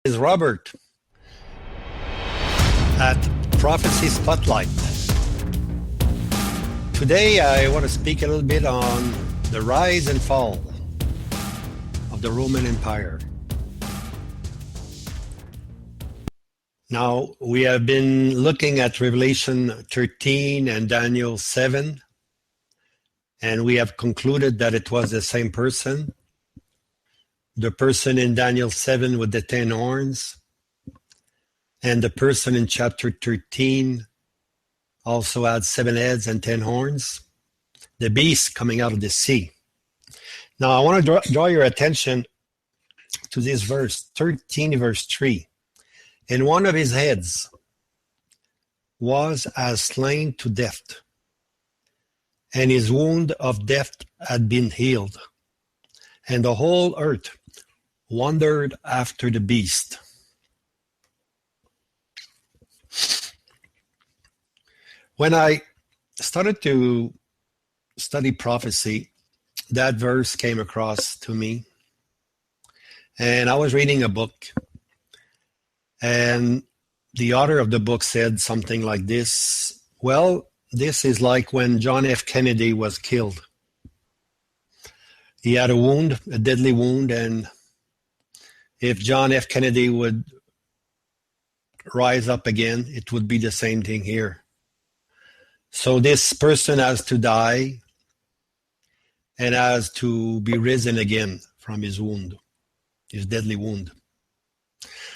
Is Robert at Prophecy Spotlight. Today I want to speak a little bit on the rise and fall of the Roman Empire. Now, we have been looking at Revelation 13 and Daniel 7, and we have concluded that it was the same person. The person in Daniel 7 with the 10 horns, and the person in chapter 13 also had 7 heads and 10 horns, the beast coming out of the sea. Now, I want to draw your attention to this verse, 13 verse 3. And one of his heads was as slain to death, and his wound of death had been healed, and the whole earth wandered after the beast. When I started to study prophecy, that verse came across to me, and I was reading a book, and the author of the book said something like this: well, this is like when John F. Kennedy was killed. He had a wound, a deadly wound, and if John F. Kennedy would rise up again, it would be the same thing here. So this person has to die and has to be risen again from his wound, his deadly wound.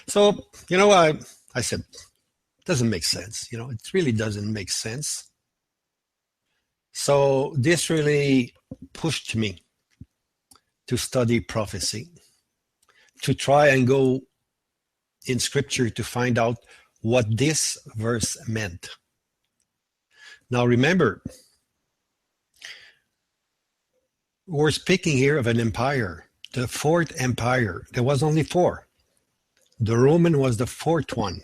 So, I said, it doesn't make sense. It really doesn't make sense. So this really pushed me to study prophecy, to try and go in scripture to find out what this verse meant. Now remember, we're speaking here of an empire, the fourth empire. There was only 4. The Roman was the 4th one.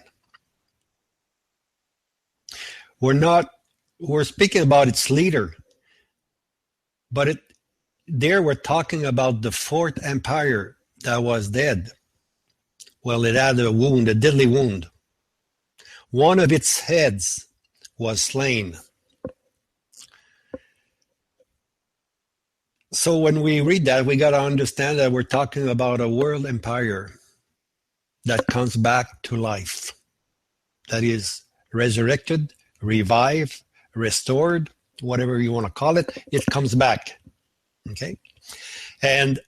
We're speaking about its leader, but there we're talking about the 4th empire that was dead. Well, it had a wound, a deadly wound. One of its heads was slain. So when we read that, we got to understand that we're talking about a world empire that comes back to life, that is resurrected, revived, restored, whatever you want to call it, it comes back. Okay? And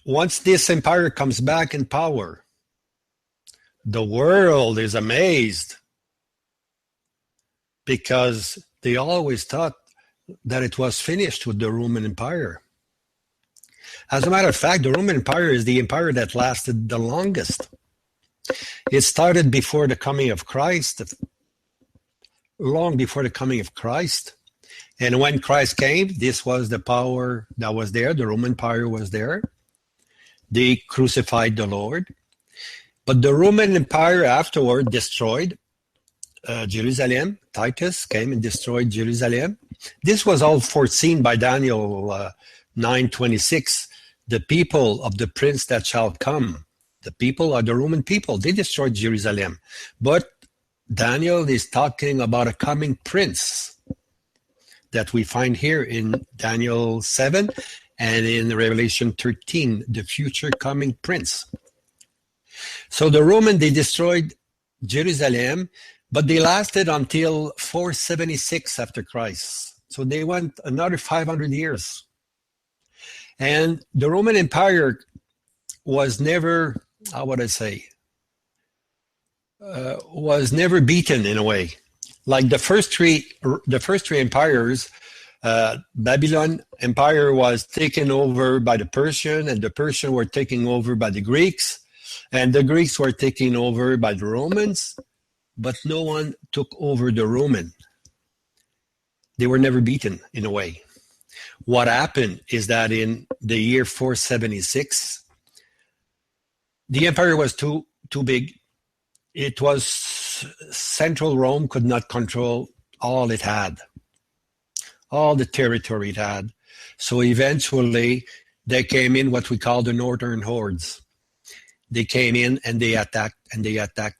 once this empire comes back in power, the world is amazed, because they always thought that it was finished with the Roman Empire. As a matter of fact, the Roman Empire is the empire that lasted the longest. It started before the coming of Christ, long before the coming of Christ. And when Christ came, this was the power that was there. The Roman Empire was there. They crucified the Lord. But the Roman Empire afterward destroyed Jerusalem. Titus came and destroyed Jerusalem. This was all foreseen by Daniel 9:26. The people of the prince that shall come. The people are the Roman people. They destroyed Jerusalem. But Daniel is talking about a coming prince that we find here in Daniel 7 and in Revelation 13, the future coming prince. So the Roman, they destroyed Jerusalem, but they lasted until 476 after Christ. So they went another 500 years. And the Roman Empire was never, was never beaten in a way. Like the first three empires, Babylon Empire was taken over by the Persian, and the Persian were taken over by the Greeks, and the Greeks were taken over by the Romans, but no one took over the Roman. They were never beaten in a way. What happened is that in the year 476, the empire was too big. It was central Rome could not control all it had, all the territory it had. So eventually they came in what we call the northern hordes. they came in and they attacked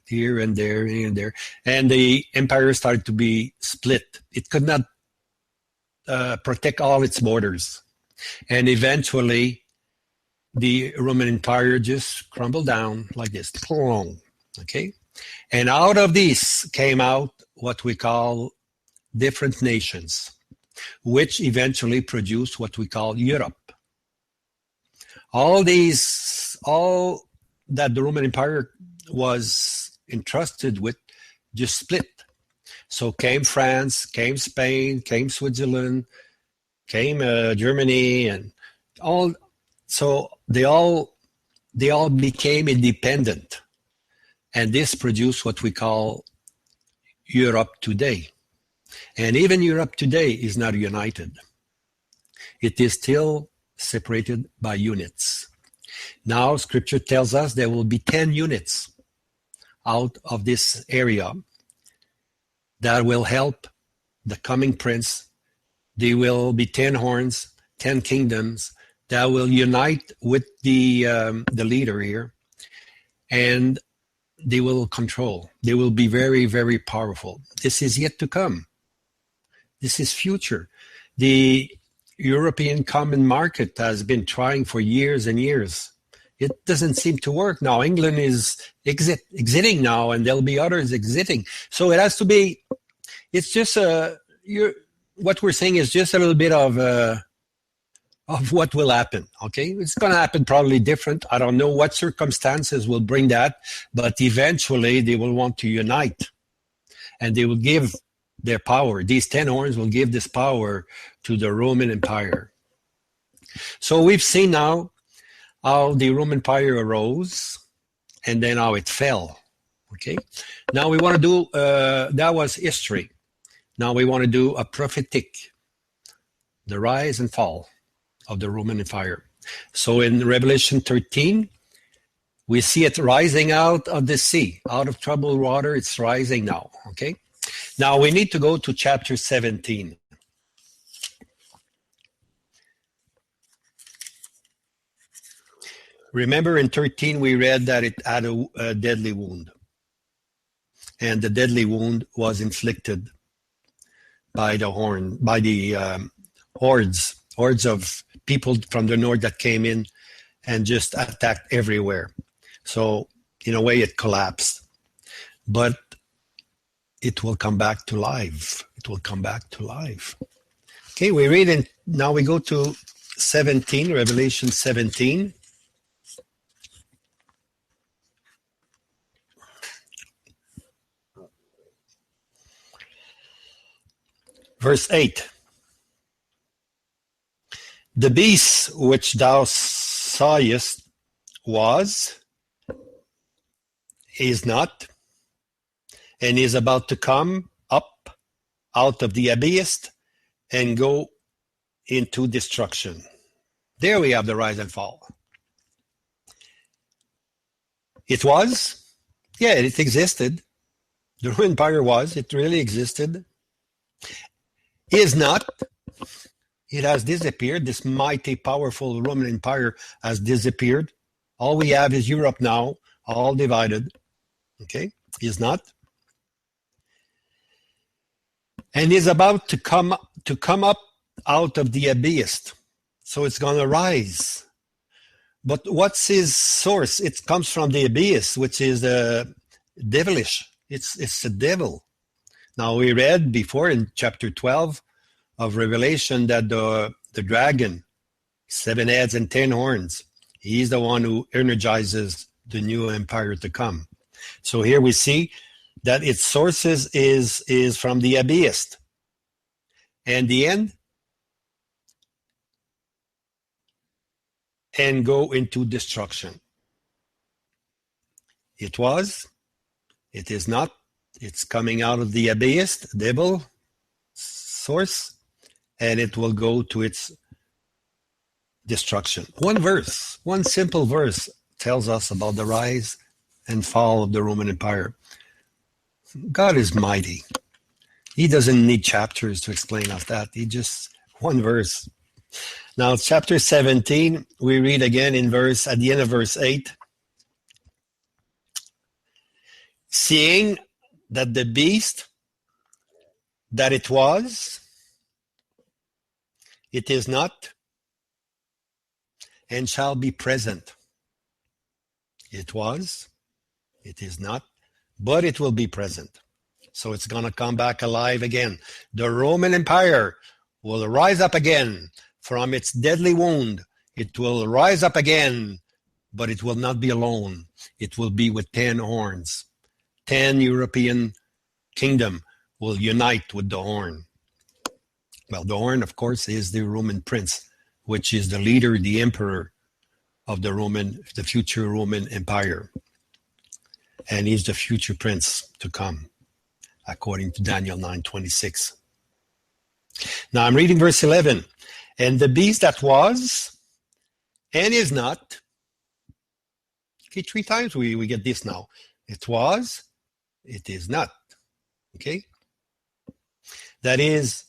here and there and there, and the empire started to be split. It could not protect all its borders, and eventually the Roman Empire just crumbled down like this. Okay, and out of this came out what we call different nations, which eventually produced what we call Europe. All that the Roman Empire was entrusted with just split. So came France, came Spain, came Switzerland, came Germany, and all. So they all became independent, and this produced what we call Europe today. And even Europe today is not united. It is still separated by units. Now, Scripture tells us there will be 10 units out of this area that will help the coming prince. There will be 10 horns, 10 kingdoms that will unite with the leader here, and they will control. They will be very, very powerful. This is yet to come. This is future. The European Common Market has been trying for years and years. It doesn't seem to work now. England is exiting now, and there'll be others exiting. So it has to be. It's just what we're saying is just a little bit of what will happen. Okay, it's going to happen probably different. I don't know what circumstances will bring that, but eventually they will want to unite, and they will give their power. These 10 horns will give this power to the Roman Empire. So we've seen now how the Roman Empire arose and then how it fell. Okay. Now we want to do, that was history. Now we want to do a prophetic, the rise and fall of the Roman Empire. So in Revelation 13, we see it rising out of the sea, out of troubled water. It's rising now. Okay. Now we need to go to chapter 17. Remember in 13 we read that it had a deadly wound. And the deadly wound was inflicted by the hordes of people from the north that came in and just attacked everywhere. So in a way it collapsed. But it will come back to life. It will come back to life. Okay, we read in, now we go to 17, Revelation 17. Verse 8. The beast which thou sawest is not, and is about to come up out of the abyss and go into destruction. There we have the rise and fall. It was, yeah, it existed. The Roman Empire was, it really existed. Is not, it has disappeared. This mighty, powerful Roman Empire has disappeared. All we have is Europe now, all divided. Okay, is not. And is about to come up out of the abyss. So it's going to rise. But what's his source? It comes from the abyss, which is devilish. It's the devil. Now we read before in chapter 12 of Revelation that the dragon, 7 heads and 10 horns, he's the one who energizes the new empire to come. So here we see that its sources is from the abyss. And the end, and go into destruction. It was, it is not, it's coming out of the abyss, the devil source, and it will go to its destruction. One verse, one simple verse tells us about the rise and fall of the Roman Empire. God is mighty. He doesn't need chapters to explain us that. He just, one verse. Now, chapter 17, we read again at the end of verse 8. seeing that the beast that it was, it is not, and shall be present. It was, it is not, but it will be present. So it's going to come back alive again. The Roman Empire will rise up again from its deadly wound. It will rise up again, but it will not be alone. It will be with 10 horns. 10 European kingdom will unite with the horn. Well, the horn, of course, is the Roman prince, which is the leader, the emperor of the future Roman Empire. And he's the future prince to come, according to Daniel 9:26. Now I'm reading verse 11. And the beast that was and is not. Okay, 3 times we get this now. It was, it is not. Okay? That is,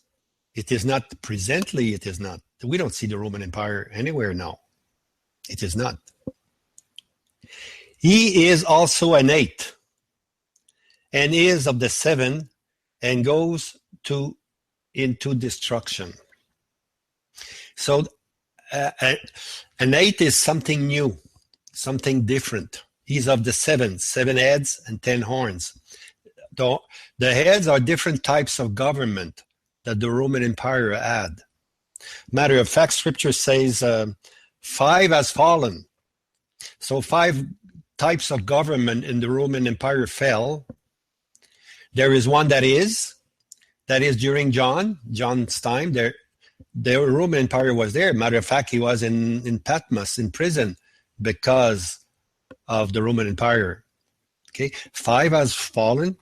it is not presently, it is not. We don't see the Roman Empire anywhere now. It is not. He is also an 8, and is of the 7, and goes into destruction. So an 8 is something new, something different. He's of the 7 heads and 10 horns. The heads are different types of government that the Roman Empire had. Matter of fact, Scripture says 5 has fallen. So 5 types of government in the Roman Empire fell. There is one that is during John's time. The Roman Empire was there. Matter of fact, he was in Patmos, in prison, because of the Roman Empire. Okay, 5 has fallen.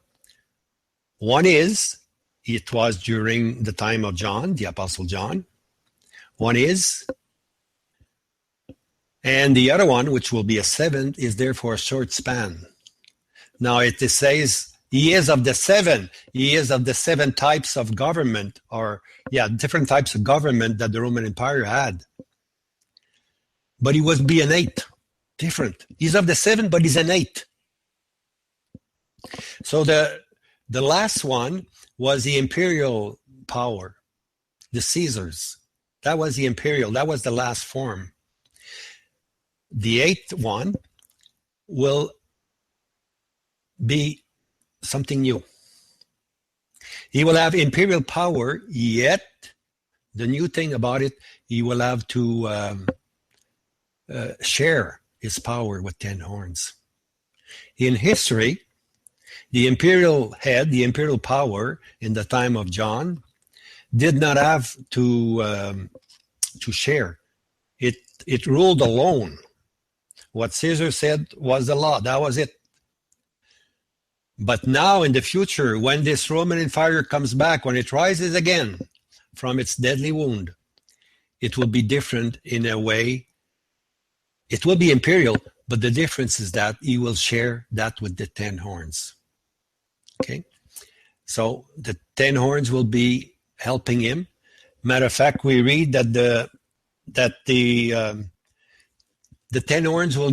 One is, it was during the time of John, the Apostle John. One is, and the other one, which will be a 7th, is there for a short span. Now it says, he is of the 7. He is of the 7 types of government, different types of government that the Roman Empire had. But he would be an 8, different. He's of the 7, but he's an 8. So the last one was the imperial power, the Caesars. That was the imperial. That was the last form. The 8th one will be something new. He will have imperial power, yet the new thing about it, he will have to share his power with 10 horns. In history, the imperial head, the imperial power in the time of John, did not have to share. It ruled alone. What Caesar said was the law. That was it. But now in the future, when this Roman Empire comes back, when it rises again from its deadly wound, it will be different in a way. It will be imperial, but the difference is that he will share that with the 10 horns. Okay? So the 10 horns will be helping him. Matter of fact, we read that the 10 horns will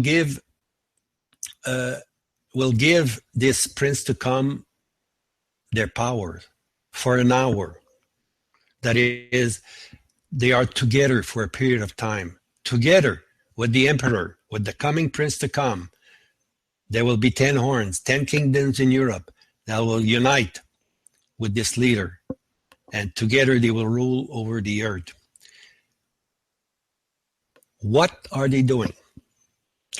give this prince to come their power for an hour. That is, they are together for a period of time. Together with the emperor, with the coming prince to come, there will be 10 horns, 10 kingdoms in Europe that will unite with this leader. And together they will rule over the earth. What are they doing?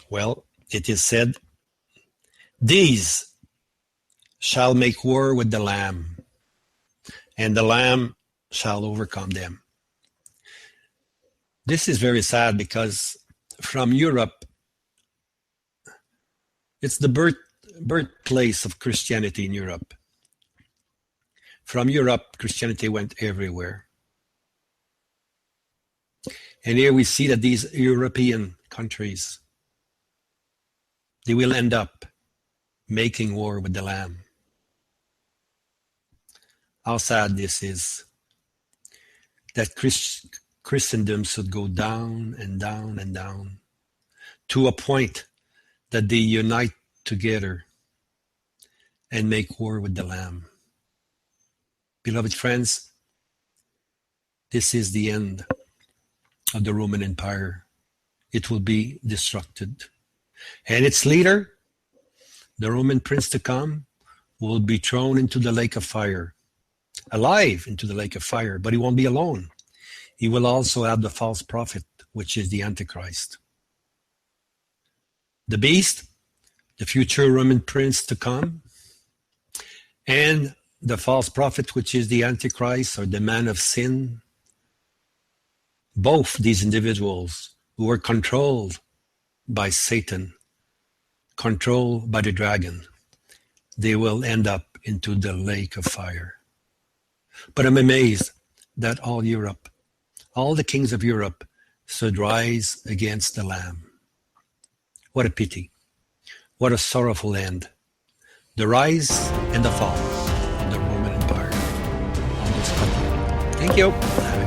Well, it is said, these shall make war with the Lamb, and the Lamb shall overcome them. This is very sad because from Europe, it's the birthplace of Christianity in Europe. From Europe, Christianity went everywhere. And here we see that these European countries, they will end up making war with the Lamb. How sad this is, that Christendom should go down and down and down to a point that they unite together and make war with the Lamb. Beloved friends, this is the end of the Roman Empire. It will be destructed. And its leader, the Roman prince to come, will be thrown into the lake of fire, alive into the lake of fire, but he won't be alone. He will also have the false prophet, which is the Antichrist. The beast, the future Roman prince to come, and the false prophet, which is the Antichrist, or the man of sin, both these individuals who were controlled by Satan, controlled by the dragon, they will end up into the lake of fire. But I'm amazed that all Europe, all the kings of Europe, should rise against the Lamb. What a pity. What a sorrowful end. The rise and the fall of the Roman Empire on this continent. Thank you.